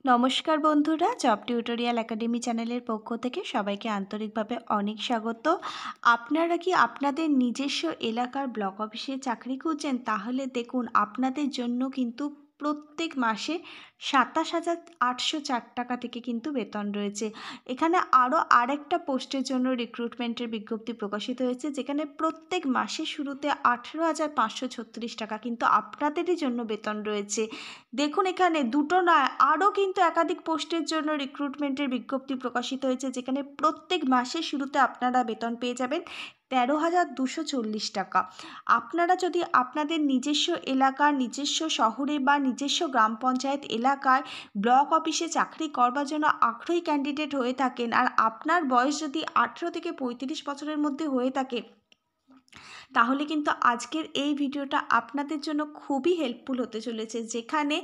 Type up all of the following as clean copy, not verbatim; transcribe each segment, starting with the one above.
নমস্কার বন্ধুরা, job tutorial academy চ্যানেলের পক্ষ থেকে সবাইকে আন্তরিকভাবে অনেক স্বাগত। আপনারা কি আপনাদের নিজস্ব এলাকার ব্লক অফিসে চাকরি খুঁজছেন? তাহলে দেখুন, আপনাদের জন্য কিন্তু প্রত্যেক মাসে ২৭,৮০৪ টাকা থেকে কিন্তু বেতন রয়েছে। এখানে আরও আরেকটা পোস্টের জন্য রিক্রুটমেন্টের বিজ্ঞপ্তি প্রকাশিত হয়েছে, যেখানে প্রত্যেক মাসের শুরুতে ১৮,৫৩৬ টাকা কিন্তু আপনাদেরই জন্য বেতন রয়েছে। দেখুন, এখানে দুটো নয়, আরও কিন্তু একাধিক পোস্টের জন্য রিক্রুটমেন্টের বিজ্ঞপ্তি প্রকাশিত হয়েছে, যেখানে প্রত্যেক মাসের শুরুতে আপনারা বেতন পেয়ে যাবেন ১৩,২৪০ টাকা। আপনারা যদি আপনাদের নিজস্ব এলাকা, নিজস্ব শহরে বা নিজস্ব গ্রাম পঞ্চায়েত এলাকায় ব্লক অফিসে চাকরি করবার জন্য আগ্রহী ক্যান্ডিডেট হয়ে থাকেন, আর আপনার বয়স যদি ১৮ থেকে ৩৫ বছরের মধ্যে হয়ে থাকে, তাহলে কিন্তু আজকের এই ভিডিওটা আপনাদের জন্য খুবই হেল্পফুল হতে চলেছে। যেখানে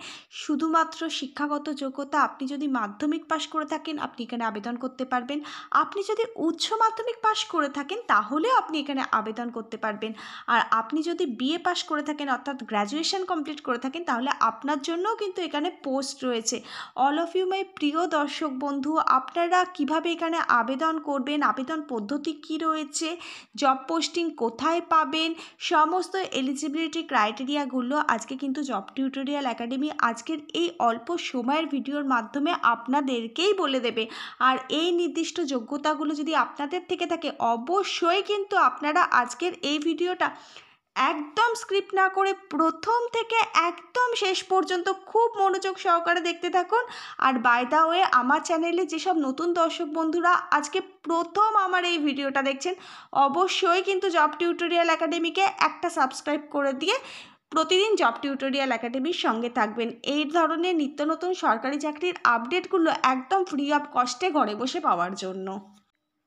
শুধুমাত্র শিক্ষাগত যোগ্যতা, আপনি যদি মাধ্যমিক পাশ করে থাকেন আপনি এখানে আবেদন করতে পারবেন। আপনি যদি উচ্চ মাধ্যমিক পাশ করে থাকেন তাহলেও আপনি এখানে আবেদন করতে পারবেন। আর আপনি যদি বিএ পাশ করে থাকেন, অর্থাৎ গ্র্যাজুয়েশন কমপ্লিট করে থাকেন, তাহলে আপনার জন্যও কিন্তু এখানে পোস্ট রয়েছে। অল অফ ইউ মাই প্রিয় দর্শক বন্ধু, আপনারা কিভাবে এখানে আবেদন করবেন, আবেদন পদ্ধতি কি রয়েছে, জব পোস্টিং কোথায় পাবেন, সমস্ত এলিজিবিলিটি ক্রাইটেরিয়াগুলো আজকে কিন্তু জব টিউটোরিয়াল একাডেমি আজকের এই অল্প সময়ের ভিডিওর মাধ্যমে আপনাদেরকেই বলে দেবে। আর এই নির্দিষ্ট যোগ্যতাগুলো যদি আপনাদের থেকে থাকে, অবশ্যই কিন্তু আপনারা আজকের এই ভিডিওটা একদম স্ক্রিপ্ট না করে প্রথম থেকে একদম শেষ পর্যন্ত খুব মনোযোগ সহকারে দেখতে থাকুন। আর বাই দ্য ওয়ে, আমার চ্যানেলে যেসব নতুন দর্শক বন্ধুরা আজকে প্রথম আমার এই ভিডিওটা দেখছেন, অবশ্যই কিন্তু জব টিউটোরিয়াল একাডেমিকে একটা সাবস্ক্রাইব করে দিয়ে প্রতিদিন জব টিউটোরিয়াল একাডেমির সঙ্গে থাকবেন। এই ধরনের নিত্য নতুন সরকারি চাকরির আপডেটগুলো একদম ফ্রি অফ কস্টে ঘরে বসে পাওয়ার জন্য।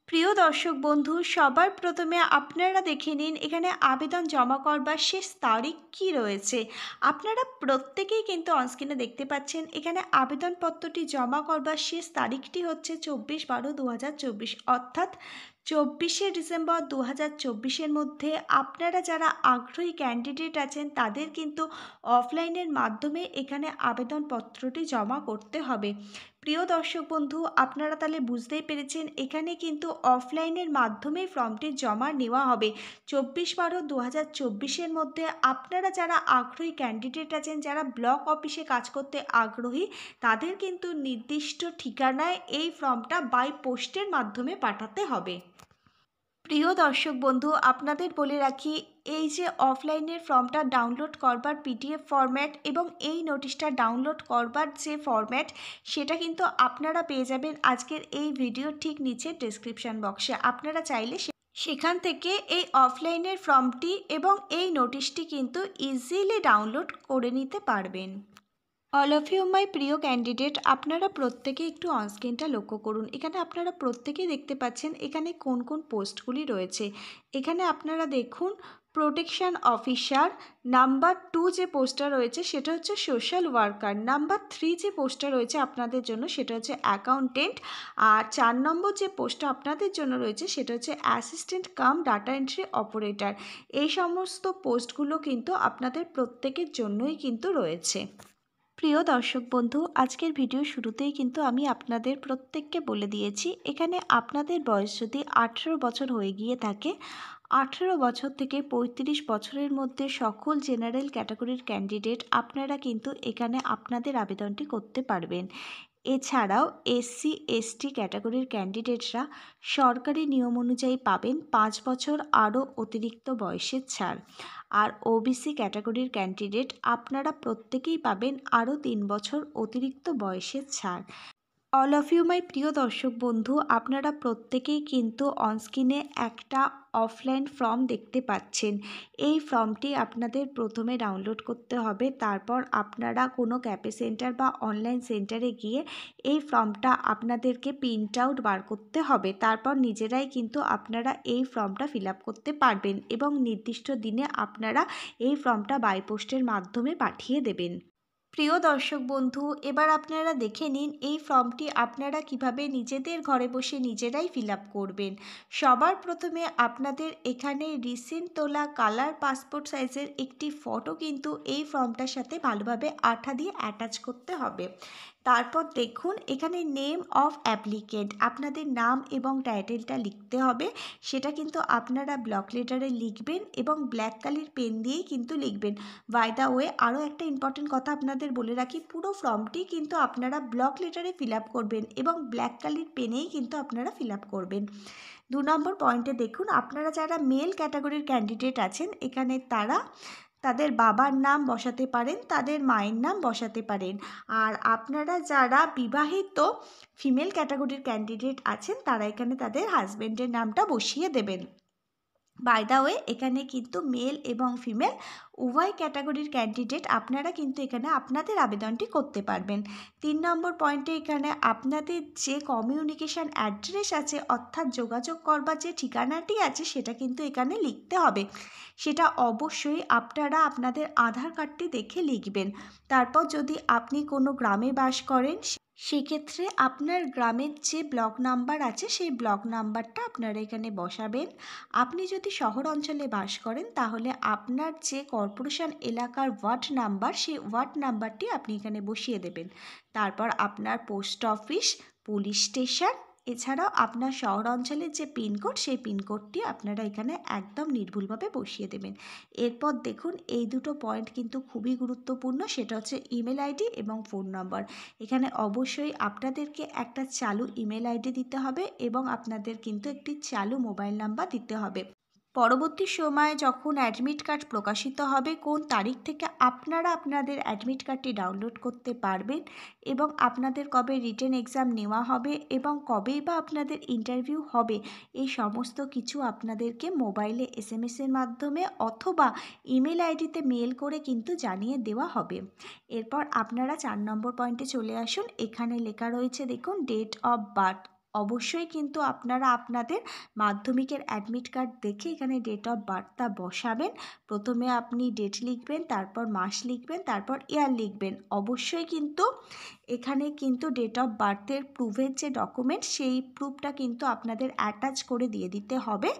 প্রিয় দর্শক বন্ধু, সবার প্রথমে আপনারা দেখে নিন এখানে আবেদন জমা করবার শেষ তারিখ কি রয়েছে। আপনারা প্রত্যেকেই কিন্তু অনস্ক্রিনে দেখতে পাচ্ছেন, এখানে আবেদনপত্রটি জমা করবার শেষ তারিখটি হচ্ছে ২৪/১২/২০২৪, অর্থাৎ ২৪শে ডিসেম্বর ২০২৪-এর মধ্যে আপনারা যারা আগ্রহী ক্যান্ডিডেট আছেন তাদের কিন্তু অফলাইনের মাধ্যমে এখানে আবেদনপত্রটি জমা করতে হবে। প্রিয় দর্শক বন্ধু, আপনারা তাহলে বুঝতেই পেরেছেন, এখানে কিন্তু অফলাইনের মাধ্যমেই ফর্মটি জমা নেওয়া হবে। ২৪/১২/২০২৪-এর মধ্যে আপনারা যারা আগ্রহী ক্যান্ডিডেট আছেন, যারা ব্লক অফিসে কাজ করতে আগ্রহী, তাদের কিন্তু নির্দিষ্ট ঠিকানায় এই ফর্মটা বাই পোস্টের মাধ্যমে পাঠাতে হবে। প্রিয় দর্শক বন্ধু, আপনাদের বলে রাখি, এই যে অফলাইনের ফর্মটা ডাউনলোড করবার পিডিএফ ফরম্যাট এবং এই নোটিশটা ডাউনলোড করবার যে ফরম্যাট, সেটা কিন্তু আপনারা পেয়ে যাবেন আজকের এই ভিডিওর ঠিক নিচে ডেসক্রিপশান বক্সে। আপনারা চাইলে সেখান থেকে এই অফলাইনের ফর্মটি এবং এই নোটিশটি কিন্তু ইজিলি ডাউনলোড করে নিতে পারবেন। অল অফ ইউ মাই প্রিয় ক্যান্ডিডেট, আপনারা প্রত্যেকে একটু অনস্ক্রিনটা লক্ষ্য করুন। এখানে আপনারা প্রত্যেকেই দেখতে পাচ্ছেন এখানে কোন কোন পোস্টগুলি রয়েছে। এখানে আপনারা দেখুন, প্রোটেকশন অফিসার। নাম্বার 2 যে পোস্টটা রয়েছে সেটা হচ্ছে সোশ্যাল ওয়ার্কার। নাম্বার 3 যে পোস্টটা রয়েছে আপনাদের জন্য সেটা হচ্ছে অ্যাকাউন্টেন্ট। আর 4 নম্বর যে পোস্টটা আপনাদের জন্য রয়েছে সেটা হচ্ছে assistant cum data entry operator. এই সমস্ত পোস্টগুলো কিন্তু আপনাদের প্রত্যেকের জন্যই কিন্তু রয়েছে। প্রিয় দর্শক বন্ধু, আজকের ভিডিও শুরুতেই কিন্তু আমি আপনাদের প্রত্যেককে বলে দিয়েছি, এখানে আপনাদের বয়স যদি 18 বছর হয়ে গিয়ে থাকে, 18 বছর থেকে 35 বছরের মধ্যে সকল জেনারেল ক্যাটাগরির ক্যান্ডিডেট আপনারা কিন্তু এখানে আপনাদের আবেদনটি করতে পারবেন। এছাড়াও এসসি এসটি ক্যাটাগরির ক্যান্ডিডেটরা সরকারি নিয়ম অনুযায়ী পাবেন 5 বছর আরও অতিরিক্ত বয়সের ছাড়। আর ওবিসি ক্যাটাগরির ক্যান্ডিডেট আপনারা প্রত্যেকেই পাবেন আরও 3 বছর অতিরিক্ত বয়সের ছাড়। অল অফ ইউ মাই প্রিয় দর্শক বন্ধু, আপনারা প্রত্যেকেই কিন্তু অনস্ক্রিনে একটা অফলাইন ফর্ম দেখতে পাচ্ছেন। এই ফর্মটি আপনাদের প্রথমে ডাউনলোড করতে হবে, তারপর আপনারা কোনো ক্যাফে সেন্টার বা অনলাইন সেন্টারে গিয়ে এই ফর্মটা আপনাদেরকে প্রিন্ট আউট বার করতে হবে। তারপর নিজেরাই কিন্তু আপনারা এই ফর্মটা ফিল আপ করতে পারবেন এবং নির্দিষ্ট দিনে আপনারা এই ফর্মটা বাই পোস্টের মাধ্যমে পাঠিয়ে দেবেন। প্রিয় দর্শক বন্ধু, এবার আপনারা দেখে নিন এই ফর্মটি আপনারা কিভাবে নিজেদের ঘরে বসে নিজেরাই ফিল আপ করবেন। সবার প্রথমে আপনাদের এখানে রিসেন্ট তোলা কালার পাসপোর্ট সাইজের একটি ফটো কিন্তু এই ফর্মটার সাথে ভালোভাবে আঠা দিয়ে অ্যাটাচ করতে হবে। তারপর দেখুন এখানে নেম অফ অ্যাপ্লিকেন্ট, আপনাদের নাম এবং টাইটেলটা লিখতে হবে। সেটা কিন্তু আপনারা ব্লক লেটারে লিখবেন এবং ব্ল্যাক কালির পেন দিয়েই কিন্তু লিখবেন। বাই দ্য ওয়ে, আরও একটা ইম্পর্টেন্ট কথা আপনাদের বলে রাখি, পুরো ফর্মটি কিন্তু আপনারা ব্লক লেটারে ফিল আপ করবেন এবং ব্ল্যাক কালির পেনেই কিন্তু আপনারা ফিল আপ করবেন। 2 নম্বর পয়েন্টে দেখুন, আপনারা যারা মেল ক্যাটাগরির ক্যান্ডিডেট আছেন এখানে তারা তাদের বাবার নাম বসাতে পারেন, তাদের মায়ের নাম বসাতে পারেন। আর আপনারা যারা বিবাহিত ফিমেল ক্যাটাগরির ক্যান্ডিডেট আছেন তারা এখানে তাদের হাজব্যান্ডের নামটা বসিয়ে দেবেন। বাই দ্য ওয়ে, এখানে কিন্তু মেল এবং ফিমেল উভয় ক্যাটাগরির ক্যান্ডিডেট আপনারা কিন্তু এখানে আপনাদের আবেদনটি করতে পারবেন। 3 নম্বর পয়েন্টে এখানে আপনাদের যে কমিউনিকেশান অ্যাড্রেস আছে, অর্থাৎ যোগাযোগ করবার যে ঠিকানাটি আছে সেটা কিন্তু এখানে লিখতে হবে। সেটা অবশ্যই আপনারা আপনাদের আধার কার্ডটি দেখে লিখবেন। তারপর যদি আপনি কোনো গ্রামে বাস করেন সেক্ষেত্রে আপনার গ্রামের যে ব্লক নাম্বার আছে সেই ব্লক নাম্বারটা আপনারা এখানে বসাবেন। আপনি যদি শহর অঞ্চলে বাস করেন তাহলে আপনার যে কর্পোরেশন এলাকার ওয়ার্ড নাম্বার সেই ওয়ার্ড নাম্বারটি আপনি এখানে বসিয়ে দেবেন। তারপর আপনার পোস্ট অফিস, পুলিশ স্টেশন, এছাড়াও আপনার শহর অঞ্চলের যে পিনকোড সেই পিনকোডটি আপনারা এখানে একদম নির্ভুলভাবে বসিয়ে দেবেন। এরপর দেখুন এই দুটো পয়েন্ট কিন্তু খুবই গুরুত্বপূর্ণ, সেটা হচ্ছে ইমেল আইডি এবং ফোন নম্বর। এখানে অবশ্যই আপনাদেরকে একটা চালু ইমেল আইডি দিতে হবে এবং আপনাদের কিন্তু একটি চালু মোবাইল নাম্বার দিতে হবে। পরবর্তী সময়ে যখন অ্যাডমিট কার্ড প্রকাশিত হবে, কোন তারিখ থেকে আপনারা আপনাদের অ্যাডমিট কার্ডটি ডাউনলোড করতে পারবেন এবং আপনাদের কবে রিটেন এক্সাম নেওয়া হবে এবং কবেই বা আপনাদের ইন্টারভিউ হবে, এই সমস্ত কিছু আপনাদেরকে মোবাইলে SMS-এর মাধ্যমে অথবা ইমেল আইডিতে মেল করে কিন্তু জানিয়ে দেওয়া হবে। এরপর আপনারা 4 নম্বর পয়েন্টে চলে আসুন। এখানে লেখা রয়েছে দেখুন ডেট অফ বার্থ। অবশ্যই কিন্তু আপনারা আপনাদের মাধ্যমিকের অ্যাডমিট কার্ড দেখে এখানে ডেট অফ বার্থটা বসাবেন। প্রথমে আপনি ডেট লিখবেন, তারপর মাস লিখবেন, তারপর ইয়ার লিখবেন। অবশ্যই কিন্তু এখানে কিন্তু ডেট অফ বার্থের প্রুফের যে ডকুমেন্ট সেই প্রুফটা কিন্তু আপনাদের অ্যাটাচ করে দিয়ে দিতে হবে।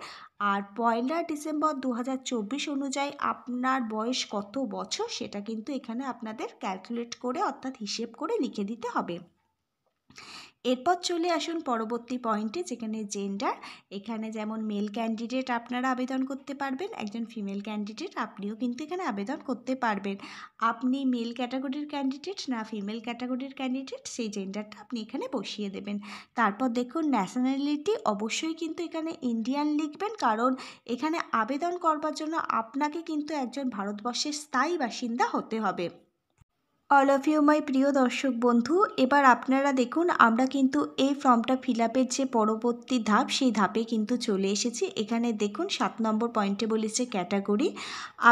আর 1 ডিসেম্বর 2024 অনুযায়ী আপনার বয়স কত বছর সেটা কিন্তু এখানে আপনাদের ক্যালকুলেট করে অর্থাৎ হিসেব করে লিখে দিতে হবে। এরপর চলে আসুন পরবর্তী পয়েন্টে, যেখানে জেন্ডার। এখানে যেমন মেল ক্যান্ডিডেট আপনারা আবেদন করতে পারবেন, একজন ফিমেল ক্যান্ডিডেট আপনিও কিন্তু এখানে আবেদন করতে পারবেন। আপনি মেল ক্যাটাগরির ক্যান্ডিডেট না ফিমেল ক্যাটাগরির ক্যান্ডিডেট সেই জেন্ডারটা আপনি এখানে বসিয়ে দেবেন। তারপর দেখুন ন্যাশনালিটি, অবশ্যই কিন্তু এখানে ইন্ডিয়ান লিখবেন, কারণ এখানে আবেদন করবার জন্য আপনাকে কিন্তু একজন ভারতবর্ষের স্থায়ী বাসিন্দা হতে হবে। অল অফ ইউ মাই প্রিয় দর্শক বন্ধু, এবার আপনারা দেখুন আমরা কিন্তু এই ফর্মটা ফিল আপের যে পরবর্তী ধাপ সেই ধাপে কিন্তু চলে এসেছি। এখানে দেখুন 7 নম্বর পয়েন্টে বলেছে ক্যাটাগরি।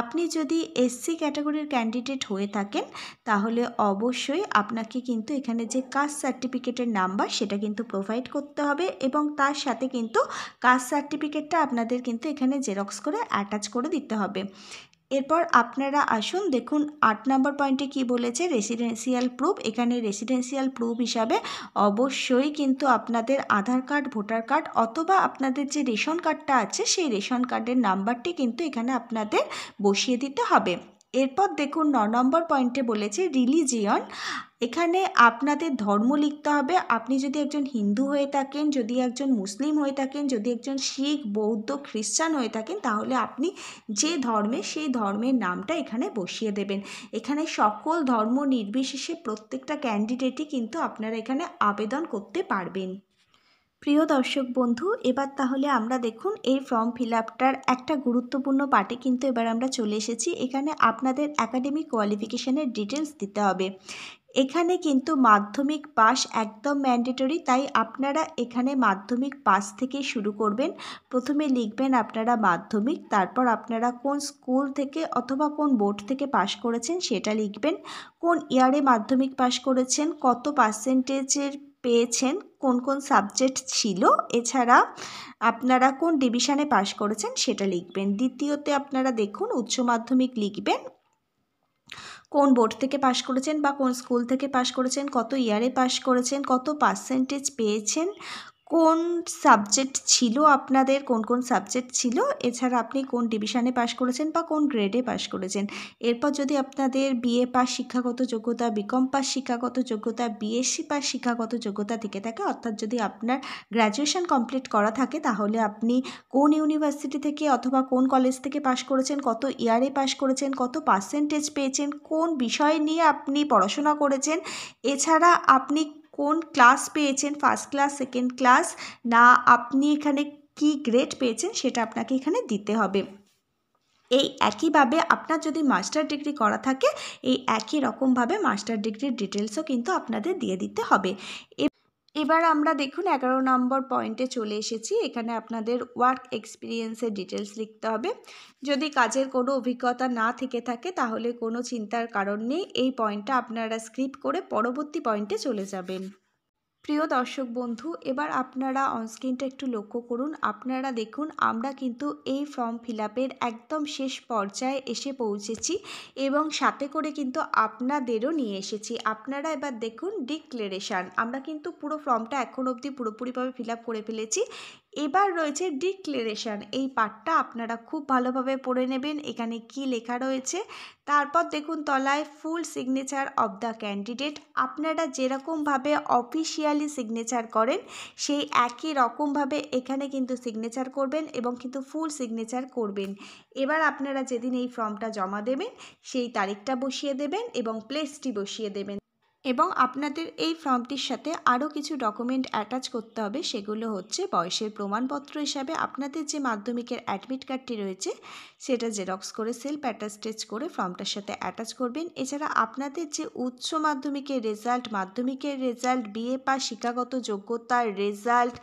আপনি যদি SC ক্যাটাগরির ক্যান্ডিডেট হয়ে থাকেন তাহলে অবশ্যই আপনাকে কিন্তু এখানে যে কাস্ট সার্টিফিকেটের নাম্বার সেটা কিন্তু প্রোভাইড করতে হবে এবং তার সাথে কিন্তু কাস্ট সার্টিফিকেটটা আপনাদের কিন্তু এখানে জেরক্স করে অ্যাটাচ করে দিতে হবে। এরপর আপনারা আসুন দেখুন 8 নম্বর পয়েন্টে কি বলেছে, রেসিডেন্সিয়াল প্রুফ। এখানে রেসিডেন্সিয়াল প্রুফ হিসাবে অবশ্যই কিন্তু আপনাদের আধার কার্ড, ভোটার কার্ড অথবা আপনাদের যে রেশন কার্ডটা আছে সেই রেশন কার্ডের নাম্বারটি কিন্তু এখানে আপনাদের বসিয়ে দিতে হবে। এরপর দেখুন 9 নম্বর পয়েন্টে বলেছে রিলিজিয়ন। এখানে আপনাদের ধর্ম লিখতে হবে। আপনি যদি একজন হিন্দু হয়ে থাকেন, যদি একজন মুসলিম হয়ে থাকেন, যদি একজন শিখ, বৌদ্ধ, খ্রিস্টান হয়ে থাকেন তাহলে আপনি যে ধর্মে সেই ধর্মের নামটা এখানে বসিয়ে দেবেন। এখানে সকল ধর্ম নির্বিশেষে প্রত্যেকটা ক্যান্ডিডেটই কিন্তু আপনারা এখানে আবেদন করতে পারবেন। প্রিয় দর্শক বন্ধু, এবার তাহলে আমরা দেখুন এই ফর্ম ফিল আপটার একটা গুরুত্বপূর্ণ পার্টে কিন্তু এবার আমরা চলে এসেছি। এখানে আপনাদের একাডেমিক কোয়ালিফিকেশানের ডিটেলস দিতে হবে। এখানে কিন্তু মাধ্যমিক পাস একদম ম্যান্ডেটরি, তাই আপনারা এখানে মাধ্যমিক পাস থেকে শুরু করবেন। প্রথমে লিখবেন আপনারা মাধ্যমিক, তারপর আপনারা কোন স্কুল থেকে অথবা কোন বোর্ড থেকে পাস করেছেন সেটা লিখবেন, কোন ইয়ারে মাধ্যমিক পাস করেছেন, কত পার্সেন্টেজের পেয়েছেন, কোন কোন সাবজেক্ট ছিল, এছাড়া আপনারা কোন ডিভিশনে পাস করেছেন সেটা লিখবেন। দ্বিতীয়তে আপনারা দেখুন উচ্চ মাধ্যমিক লিখবেন, কোন বোর্ড থেকে পাস করেছেন বা কোন স্কুল থেকে পাস করেছেন, কত ইয়ারে পাস করেছেন, কত পার্সেন্টেজ পেয়েছেন, কোন সাবজেক্ট ছিল আপনাদের, কোন কোন সাবজেক্ট ছিল, এছাড়া আপনি কোন ডিভিশনে পাশ করেছেন বা কোন গ্রেডে পাশ করেছেন। এরপর যদি আপনাদের বিএ পাস শিক্ষাগত যোগ্যতা, বিকম পাস শিক্ষাগত যোগ্যতা, বিএসসি পাস শিক্ষাগত যোগ্যতা থেকে থাকে, অর্থাৎ যদি আপনার গ্র্যাজুয়েশন কমপ্লিট করা থাকে, তাহলে আপনি কোন ইউনিভার্সিটি থেকে অথবা কোন কলেজ থেকে পাশ করেছেন, কত ইয়ারে পাশ করেছেন, কত পার্সেন্টেজ পেয়েছেন, কোন বিষয় নিয়ে আপনি পড়াশোনা করেছেন, এছাড়া আপনি কোন ক্লাস পেয়েছেন, ফার্স্ট ক্লাস, সেকেন্ড ক্লাস, না আপনি এখানে কি গ্রেড পেয়েছেন, সেটা আপনাকে এখানে দিতে হবে। এই একইভাবে আপনার যদি মাস্টার ডিগ্রি করা থাকে, এই একই রকমভাবে মাস্টার ডিগ্রির ডিটেলসও কিন্তু আপনাদের দিয়ে দিতে হবে। এবার আমরা দেখুন 11 নম্বর পয়েন্টে চলে এসেছি। এখানে আপনাদের ওয়ার্ক এক্সপিরিয়েন্সের ডিটেলস লিখতে হবে। যদি কাজের কোনো অভিজ্ঞতা না থেকে থাকে, তাহলে কোনো চিন্তার কারণ নেই, এই পয়েন্টটা আপনারা স্কিপ করে পরবর্তী পয়েন্টে চলে যাবেন। প্রিয় দর্শক বন্ধু, এবার আপনারা অনস্ক্রিনটা একটু লক্ষ্য করুন। আপনারা দেখুন, আমরা কিন্তু এই ফর্ম ফিল আপের একদম শেষ পর্যায়ে এসে পৌঁছেছি এবং সাথে করে কিন্তু আপনাদেরও নিয়ে এসেছি। আপনারা এবার দেখুন ডিক্লারেশান। আমরা কিন্তু পুরো ফর্মটা এখন অবধি পুরোপুরিভাবে ফিল আপ করে ফেলেছি। এবার রয়েছে ডিক্লারেশান। এই পার্টটা আপনারা খুব ভালোভাবে পড়ে নেবেন। এখানে কি লেখা রয়েছে, তারপর দেখুন তলায় full signature of the candidate. আপনারা যেরকমভাবে অফিসিয়ালি সিগনেচার করেন, সেই একই রকমভাবে এখানে কিন্তু সিগনেচার করবেন এবং কিন্তু ফুল সিগনেচার করবেন। এবার আপনারা যেদিন এই ফর্মটা জমা দেবেন, সেই তারিখটা বসিয়ে দেবেন এবং প্লেসটি বসিয়ে দেবেন। এবং আপনাদের এই ফর্মটির সাথে আরও কিছু ডকুমেন্ট অ্যাটাচ করতে হবে। সেগুলো হচ্ছে বয়সের প্রমাণপত্র হিসাবে আপনাদের যে মাধ্যমিকের অ্যাডমিট কার্ডটি রয়েছে, সেটা জেরক্স করে সেলফ অ্যাটাস্টেজ করে ফর্মটার সাথে অ্যাটাচ করবেন। এছাড়া আপনাদের যে উচ্চ মাধ্যমিকের রেজাল্ট, বিএ পাস শিক্ষাগত যোগ্যতার রেজাল্ট,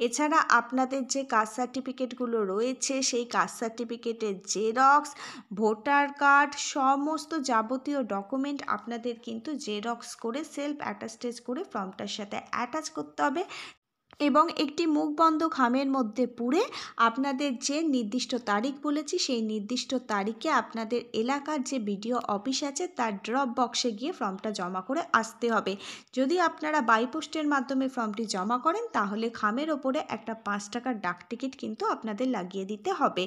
এছাড়া আপনাদের যে কাস্ট সার্টিফিকেটগুলো রয়েছে, সেই কাস্ট সার্টিফিকেটের জেরক্স, ভোটার কার্ড, সমস্ত যাবতীয় ডকুমেন্ট আপনাদের কিন্তু জেরক্স করে সেলফ অ্যাটাস্টেজ করে ফর্মটার সাথে অ্যাটাচ করতে হবে এবং একটি মুখবন্ধ খামের মধ্যে পুরে আপনাদের যে নির্দিষ্ট তারিখ বলেছি, সেই নির্দিষ্ট তারিখে আপনাদের এলাকার যে বিডিও অফিস আছে, তার ড্রপ বক্সে গিয়ে ফর্মটা জমা করে আসতে হবে। যদি আপনারা বাই পোস্টের মাধ্যমে ফর্মটি জমা করেন, তাহলে খামের ওপরে একটা 5 টাকার ডাক টিকিট কিন্তু আপনাদের লাগিয়ে দিতে হবে।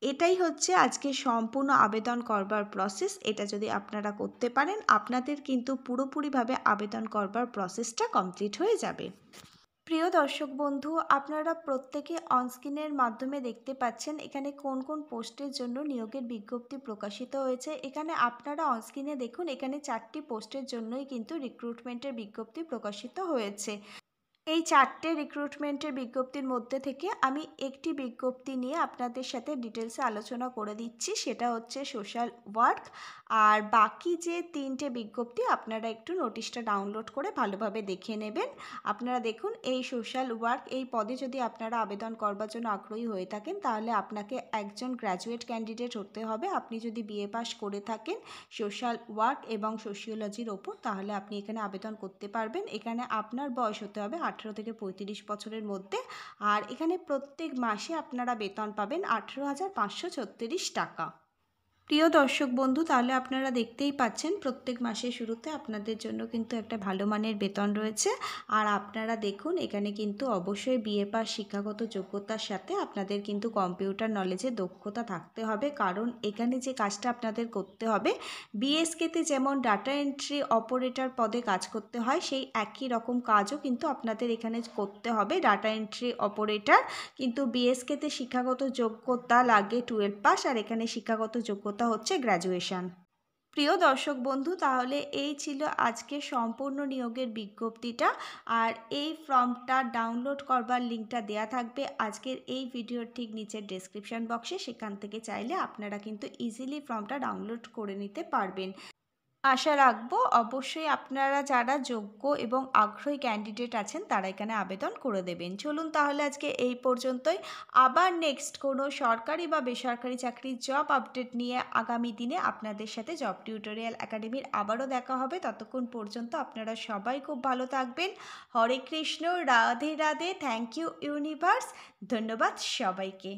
এটাই হচ্ছে আজকে সম্পূর্ণ আবেদন করবার প্রসেস। এটা যদি আপনারা করতে পারেন, আপনাদের কিন্তু পুরোপুরিভাবে আবেদন করবার প্রসেসটা কমপ্লিট হয়ে যাবে। প্রিয় দর্শক বন্ধু, আপনারা প্রত্যেকে অনস্ক্রিনের মাধ্যমে দেখতে পাচ্ছেন এখানে কোন কোন পোস্টের জন্য নিয়োগের বিজ্ঞপ্তি প্রকাশিত হয়েছে। এখানে আপনারা অনস্ক্রিনে দেখুন, এখানে 4টি পোস্টের জন্যই কিন্তু রিক্রুটমেন্টের বিজ্ঞপ্তি প্রকাশিত হয়েছে। এই 4টে রিক্রুটমেন্টের বিজ্ঞপ্তির মধ্যে থেকে আমি একটি বিজ্ঞপ্তি নিয়ে আপনাদের সাথে ডিটেলসে আলোচনা করে দিচ্ছি, সেটা হচ্ছে সোশ্যাল ওয়ার্ক। আর বাকি যে 3টে বিজ্ঞপ্তি, আপনারা একটু নোটিশটা ডাউনলোড করে ভালোভাবে দেখে নেবেন। আপনারা দেখুন, এই সোশ্যাল ওয়ার্ক এই পদে যদি আপনারা আবেদন করবার জন্য আগ্রহী হয়ে থাকেন, তাহলে আপনাকে একজন গ্র্যাজুয়েট ক্যান্ডিডেট হতে হবে। আপনি যদি বিএ পাস করে থাকেন সোশ্যাল ওয়ার্ক এবং সোশিওলজির ওপর, তাহলে আপনি এখানে আবেদন করতে পারবেন। এখানে আপনার বয়স হতে হবে 18 থেকে 35 বছরের মধ্যে। আর এখানে প্রত্যেক মাসে আপনারা বেতন পাবেন 18,536 টাকা। প্রিয় দর্শক বন্ধু, তাহলে আপনারা দেখতেই পাচ্ছেন প্রত্যেক মাসের শুরুতে আপনাদের জন্য কিন্তু একটা ভালো মানের বেতন রয়েছে। আর আপনারা দেখুন, এখানে কিন্তু অবশ্যই বিএ পাস শিক্ষাগত যোগ্যতার সাথে আপনাদের কিন্তু কম্পিউটার নলেজে দক্ষতা থাকতে হবে, কারণ এখানে যে কাজটা আপনাদের করতে হবে, বিএসকেতে যেমন ডাটা এন্ট্রি অপারেটর পদে কাজ করতে হয়, সেই একই রকম কাজও কিন্তু আপনাদের এখানে করতে হবে, ডাটা এন্ট্রি অপারেটর। কিন্তু বিএসকেতে শিক্ষাগত যোগ্যতা লাগে 12 পাস, আর এখানে শিক্ষাগত যোগ্যতা হচ্ছে গ্র্যাজুয়েশন। প্রিয় দর্শক বন্ধু, তাহলে এই ছিল আজকে সম্পূর্ণ নিয়োগের বিজ্ঞপ্তিটা। আর এই ফর্মটা ডাউনলোড করবার লিঙ্কটা দেয়া থাকবে আজকের এই ভিডিওর ঠিক নিচের ডেসক্রিপশন বক্সে। সেখান থেকে চাইলে আপনারা কিন্তু ইজিলি ফর্মটা ডাউনলোড করে নিতে পারবেন। আশা রাখবো অবশ্যই আপনারা যারা যোগ্য এবং আগ্রহী ক্যান্ডিডেট আছেন, তারা এখানে আবেদন করে দেবেন। চলুন তাহলে আজকে এই পর্যন্তই। আবার নেক্সট কোনো সরকারি বা বেসরকারি চাকরির জব আপডেট নিয়ে আগামী দিনে আপনাদের সাথে জব টিউটোরিয়াল একাডেমির আবারও দেখা হবে। ততক্ষণ পর্যন্ত আপনারা সবাই খুব ভালো থাকবেন। Hare Krishna, Radhe Radhe, thank you universe. ধন্যবাদ সবাইকে।